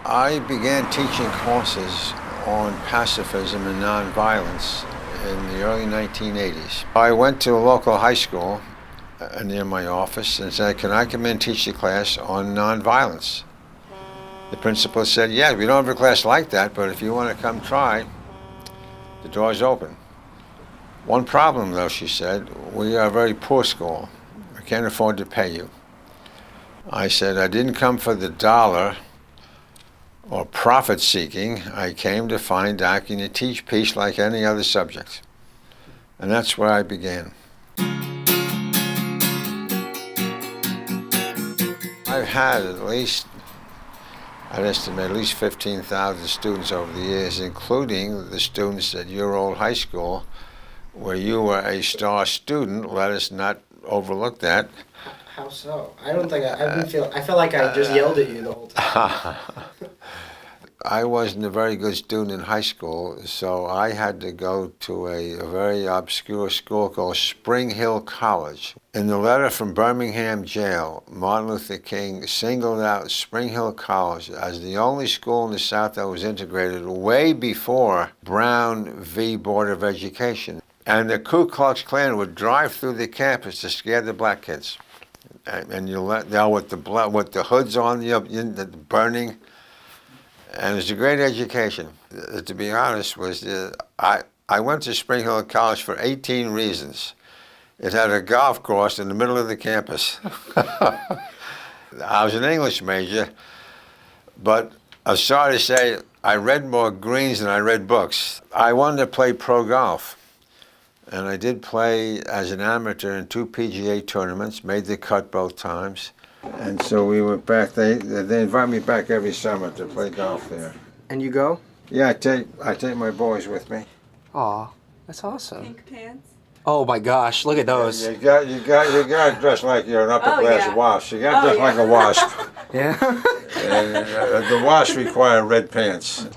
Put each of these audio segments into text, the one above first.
I began teaching courses on pacifism and nonviolence in the early 1980s. I went to a local high school near my office and said, "Can I come in and teach a class on nonviolence?" The principal said, "Yeah, we don't have a class like that, but if you want to come try, the door's open." "One problem, though," she said, "we are a very poor school. We can't afford to pay you." I said, "I didn't come for the dollar or profit seeking. I came to find out can you teach peace like any other subject." And that's where I began. I've had I'd estimate at least 15,000 students over the years, including the students at your old high school, where you were a star student. Let us not overlook that. How so? I don't think I felt like I just yelled at you the whole time. I wasn't a very good student in high school, so I had to go to a very obscure school called Spring Hill College. In the letter from Birmingham jail, Martin Luther King singled out Spring Hill College as the only school in the South that was integrated way before Brown v. Board of Education. And the Ku Klux Klan would drive through the campus to scare the black kids. And you let them with the hoods on, the burning. And it was a great education. To be honest, I went to Spring Hill College for 18 reasons. It had a golf course in the middle of the campus. I was an English major, but I'm sorry to say I read more greens than I read books. I wanted to play pro golf, and I did play as an amateur in 2 PGA tournaments, made the cut both times. And so we went back. They invite me back every summer to play golf there. And you go? Yeah, I take my boys with me. Aw, that's awesome. Pink pants. Oh my gosh, look at those. You got to dress like you're an upper class wasp. You got to dress like a wasp. Yeah. And the wasps require red pants.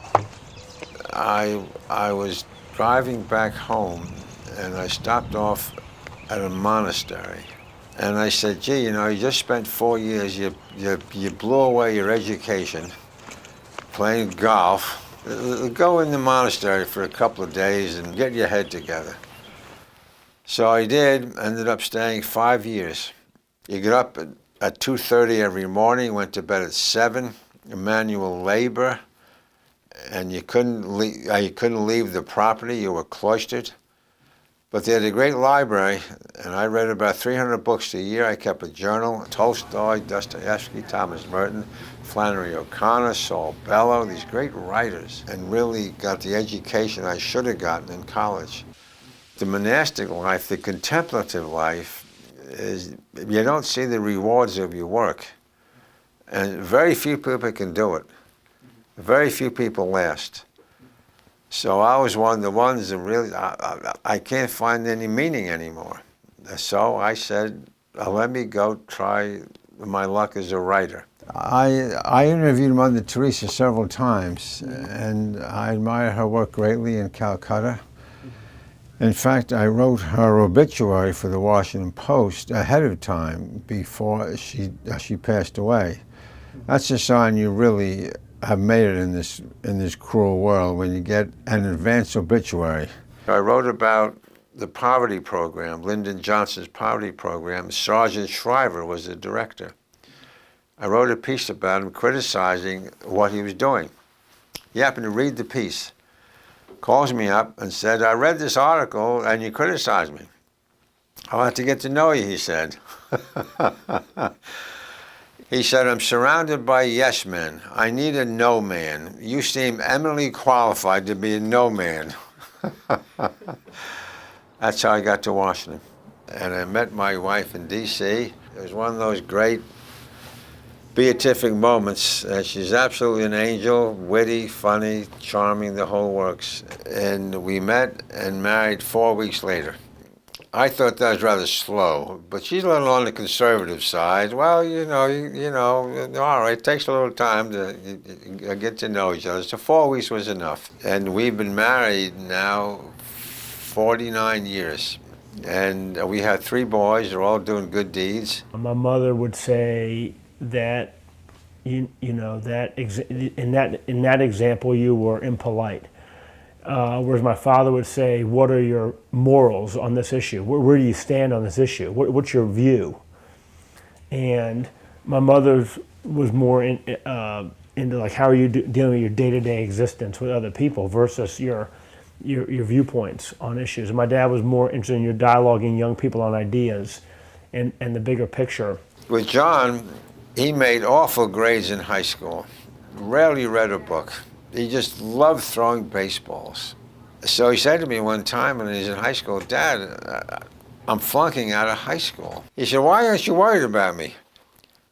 I was driving back home, and I stopped off at a monastery. And I said, "Gee, you just spent 4 years, you blew away your education playing golf. Go in the monastery for a couple of days and get your head together." So I did, ended up staying 5 years. You get up at 2:30 every morning, went to bed at 7, manual labor, and you couldn't leave the property, you were cloistered. But they had a great library, and I read about 300 books a year. I kept a journal: Tolstoy, Dostoevsky, Thomas Merton, Flannery O'Connor, Saul Bellow, these great writers, and really got the education I should have gotten in college. The monastic life, the contemplative life, is you don't see the rewards of your work. And very few people can do it. Very few people last. So I was one of the ones that really, I can't find any meaning anymore. So I said, let me go try my luck as a writer. I interviewed Mother Teresa several times, and I admire her work greatly in Calcutta. In fact, I wrote her obituary for the Washington Post ahead of time before she passed away. That's a sign you really have made it in this cruel world, when you get an advance obituary. I wrote about the poverty program, Lyndon Johnson's poverty program. Sergeant Shriver was the director. I wrote a piece about him criticizing what he was doing. He happened to read the piece, calls me up and said, "I read this article and you criticized me. I want to get to know you," he said. He said, "I'm surrounded by yes men. I need a no man. You seem eminently qualified to be a no man." That's how I got to Washington. And I met my wife in D.C. It was one of those great beatific moments. She's absolutely an angel, witty, funny, charming, the whole works. And we met and married 4 weeks later. I thought that was rather slow, but she's a little on the conservative side. Well, all right, it takes a little time to get to know each other. So 4 weeks was enough. And we've been married now 49 years. And we have 3 boys. They're all doing good deeds. My mother would say that, you know that in that example you were impolite. Whereas my father would say, "What are your morals on this issue? Where do you stand on this issue? What's your view?" And my mother's was more into like, how are you dealing with your day-to-day existence with other people versus your viewpoints on issues. And my dad was more interested in your dialoguing young people on ideas and the bigger picture. With John, he made awful grades in high school. Rarely read a book. He just loved throwing baseballs. So he said to me one time when he was in high school, "Dad, I'm flunking out of high school." He said, "Why aren't you worried about me?"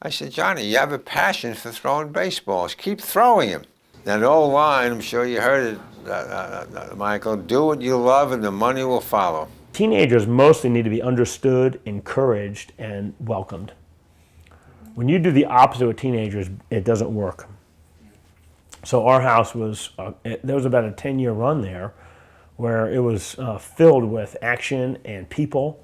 I said, "Johnny, you have a passion for throwing baseballs. Keep throwing them." That old line, I'm sure you heard it, Michael, "Do what you love and the money will follow." Teenagers mostly need to be understood, encouraged, and welcomed. When you do the opposite with teenagers, it doesn't work. So our house was, there was about a 10-year run there where it was filled with action and people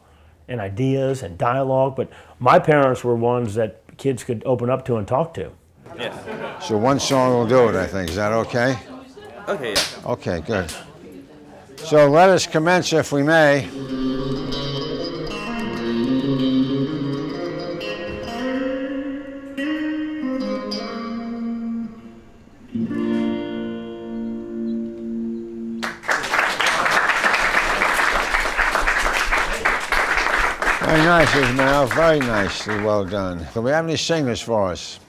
and ideas and dialogue, but my parents were ones that kids could open up to and talk to. Yes. So one song will do it, I think. Is that okay? Okay, yeah. Okay, good. So let us commence, if we may. Very nice, Ismail. Very nicely well done. Do we have any singers for us?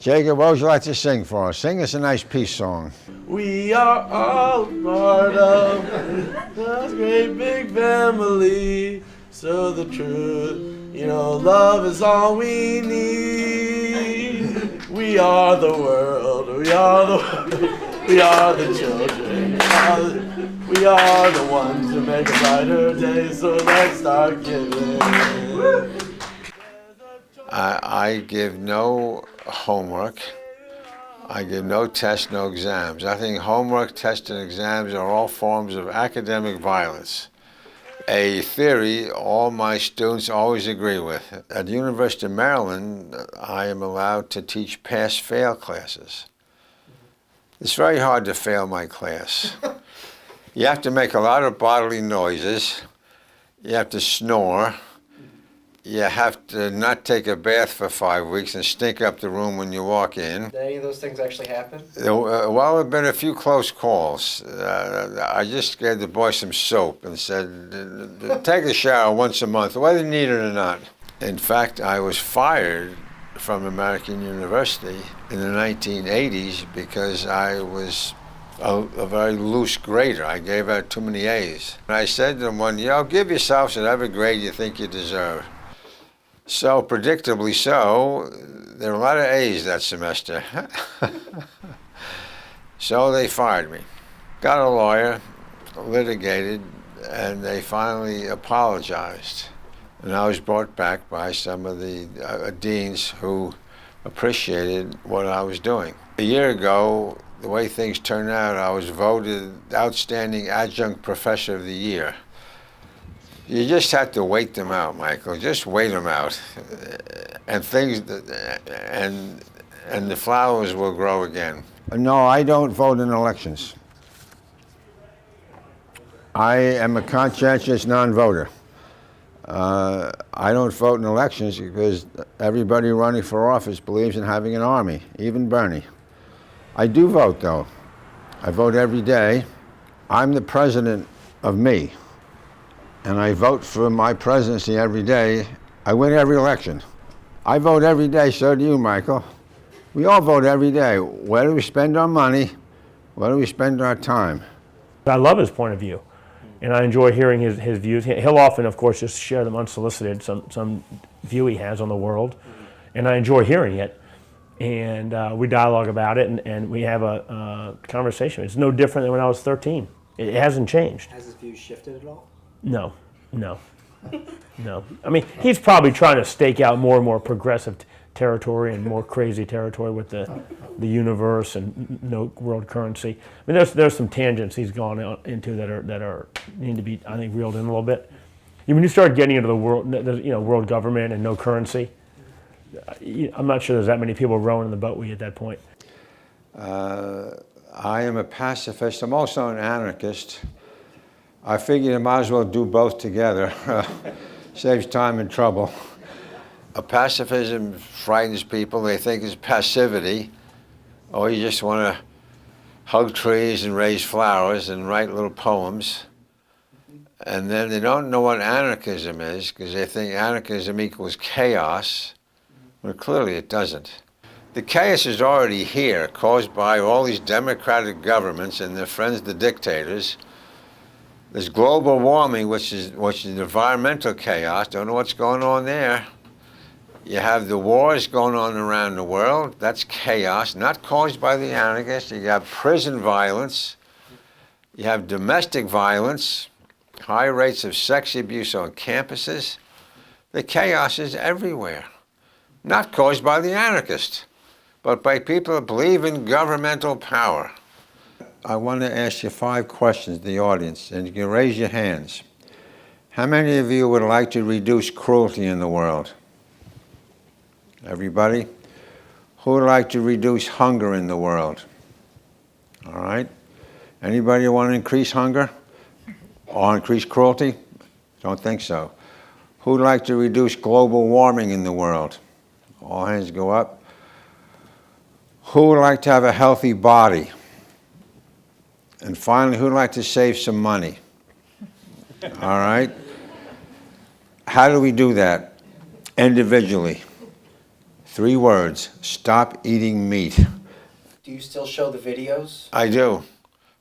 Jacob, what would you like to sing for us? Sing us a nice peace song. We are all part of this great big family. So the truth, love is all we need. We are the world, we are the children. We are the ones who make a brighter day, so let's start giving. I give no homework. I give no tests, no exams. I think homework, tests, and exams are all forms of academic violence. A theory all my students always agree with. At the University of Maryland, I am allowed to teach pass-fail classes. It's very hard to fail my class. You have to make a lot of bodily noises. You have to snore. You have to not take a bath for 5 weeks and stink up the room when you walk in. Did any of those things actually happen? Well, there have been a few close calls. I just gave the boy some soap and said, take a shower once a month, whether you need it or not. In fact, I was fired from American University in the 1980s because I was a very loose grader. I gave out too many A's. And I said to them one year, give yourselves whatever grade you think you deserve. So, predictably so, there were a lot of A's that semester. So they fired me. Got a lawyer, litigated, and they finally apologized. And I was brought back by some of the deans who appreciated what I was doing. A year ago, the way things turned out, I was voted Outstanding Adjunct Professor of the Year. You just have to wait them out, Michael. Just wait them out, and and the flowers will grow again. No, I don't vote in elections. I am a conscientious non-voter. I don't vote in elections because everybody running for office believes in having an army, even Bernie. I do vote, though. I vote every day. I'm the president of me. And I vote for my presidency every day. I win every election. I vote every day, so do you, Michael. We all vote every day. Where do we spend our money? Where do we spend our time? I love his point of view, and I enjoy hearing his views. He'll often, of course, just share them unsolicited, some view he has on the world, and I enjoy hearing it. And we dialogue about it, and we have a conversation. It's no different than when I was 13. It hasn't changed. Has his views shifted at all? No. I mean, he's probably trying to stake out more and more progressive territory and more crazy territory with the universe and no world currency. I mean, there's some tangents he's gone into that are need to be, I think, reeled in a little bit. When you start getting into the world, world government and no currency, I'm not sure there's that many people rowing in the boat with you at that point. I am a pacifist. I'm also an anarchist. I figured I might as well do both together. Saves time and trouble. Pacifism frightens people. They think it's passivity. Oh, you just want to hug trees and raise flowers and write little poems. And then they don't know what anarchism is because they think anarchism equals chaos. Well, clearly it doesn't. The chaos is already here, caused by all these democratic governments and their friends, the dictators. There's global warming, which is environmental chaos. Don't know what's going on there. You have the wars going on around the world. That's chaos, not caused by the anarchists. You have prison violence. You have domestic violence, high rates of sex abuse on campuses. The chaos is everywhere, not caused by the anarchists, but by people who believe in governmental power. I want to ask you 5 questions, the audience, and you can raise your hands. How many of you would like to reduce cruelty in the world? Everybody? Who would like to reduce hunger in the world? All right. Anybody want to increase hunger or increase cruelty? Don't think so. Who would like to reduce global warming in the world? All hands go up. Who would like to have a healthy body? And finally, who would like to save some money? All right. How do we do that? Individually. 3 words: stop eating meat. Do you still show the videos? I do.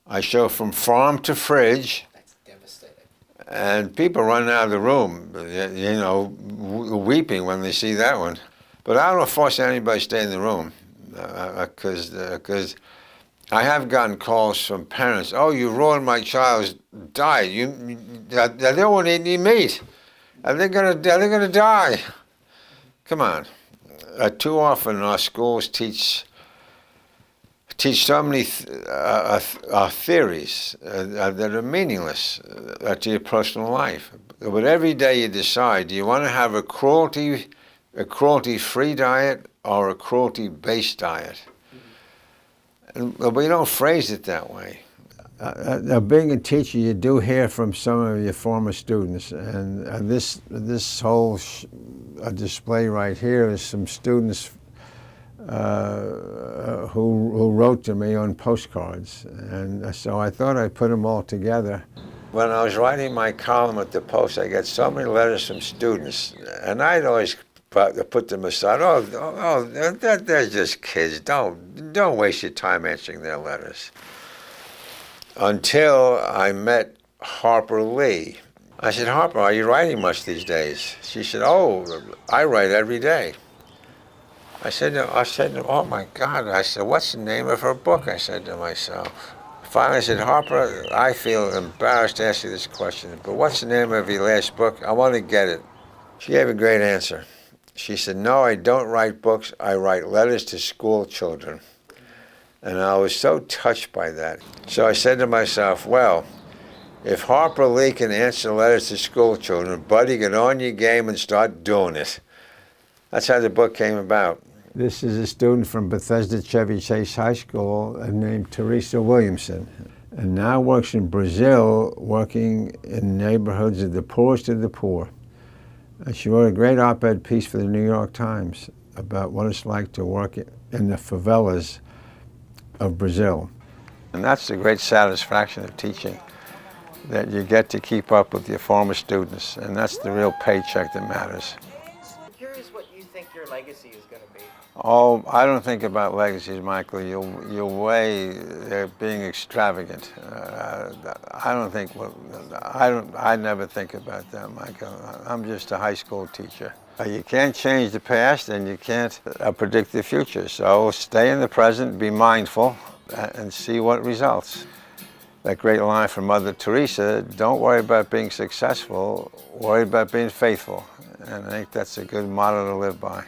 I show from farm to fridge. That's devastating. And people run out of the room, you know, weeping when they see that one. But I don't force anybody to stay in the room, because I have gotten calls from parents. Oh, you ruined my child's diet. They don't want to eat any meat. Are they gonna die? Come on. Too often our schools teach so many theories that are meaningless to your personal life. But every day you decide, do you want to have a cruelty-free diet or a cruelty-based diet? And we don't phrase it that way. Being a teacher, you do hear from some of your former students, and this whole display right here is some students who wrote to me on postcards, and so I thought I'd put them all together. When I was writing my column at the Post, I got so many letters from students, and I'd always put them aside. Oh, they're just kids. Don't waste your time answering their letters. Until I met Harper Lee. I said, Harper, are you writing much these days? She said, oh, I write every day. I said, oh my God. I said, what's the name of her book? I said to myself. Finally, I said, Harper, I feel embarrassed to ask you this question, but what's the name of your last book? I want to get it. She gave a great answer. She said, no, I don't write books. I write letters to school children. And I was so touched by that. So I said to myself, well, if Harper Lee can answer letters to school children, buddy, get on your game and start doing it. That's how the book came about. This is a student from Bethesda Chevy Chase High School named Teresa Williamson, and now works in Brazil, working in neighborhoods of the poorest of the poor. And she wrote a great op-ed piece for the New York Times about what it's like to work in the favelas of Brazil. And that's the great satisfaction of teaching, that you get to keep up with your former students, and that's the real paycheck that matters. I'm curious what you think your legacy is going to be. Oh, I don't think about legacies, Michael. You'll weigh they're being extravagant. I never think about that, Michael. I'm just a high school teacher. You can't change the past and you can't predict the future. So stay in the present, be mindful, and see what results. That great line from Mother Teresa, don't worry about being successful, worry about being faithful. And I think that's a good motto to live by.